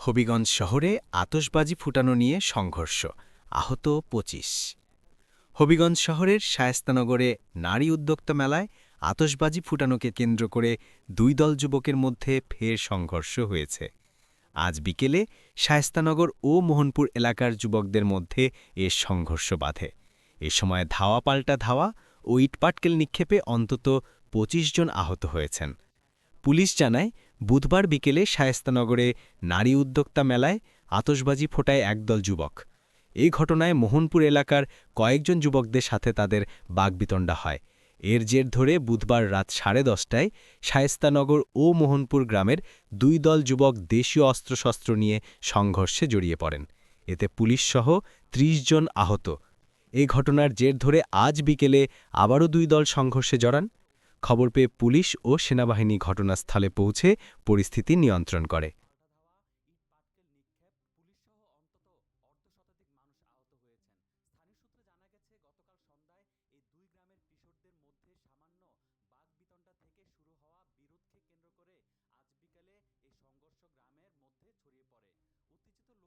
হবিগঞ্জ শহরে আতশবাজি ফুটানো নিয়ে সংঘর্ষ, আহত ২৫। হবিগঞ্জ শহরের শায়েস্তানগরে নারী উদ্যোক্তা মেলায় আতশবাজি ফুটানোকে কেন্দ্র করে দুই দল যুবকের মধ্যে ফের সংঘর্ষ হয়েছে। আজ বিকেলে শায়েস্তানগর ও মোহনপুর এলাকার যুবকদের মধ্যে এ সংঘর্ষ বাধে। এ সময় ধাওয়া পাল্টা ধাওয়া ও ইটপাটকেল নিক্ষেপে অন্তত ২৫ জন আহত হয়েছেন। পুলিশ জানায়, বুধবার বিকেলে শায়েস্তানগরে নারী উদ্যোক্তা মেলায় আতশবাজি ফোটায় একদল যুবক। এই ঘটনায় মোহনপুর এলাকার কয়েকজন যুবকদের সাথে তাদের বাগবিতণ্ডা হয়। এর জের ধরে বুধবার রাত 10:30টায় শায়েস্তানগর ও মোহনপুর গ্রামের দুই দল যুবক দেশীয় অস্ত্রশস্ত্র নিয়ে সংঘর্ষে জড়িয়ে পড়েন। এতে পুলিশসহ ৩০ জন আহত। এই ঘটনার জের ধরে আজ বিকেলে আবারও দুই দল সংঘর্ষে জড়ান। খবর পেয়ে পুলিশ ও সেনাবাহিনী ঘটনাস্থলে পৌঁছে পরিস্থিতি নিয়ন্ত্রণ করে।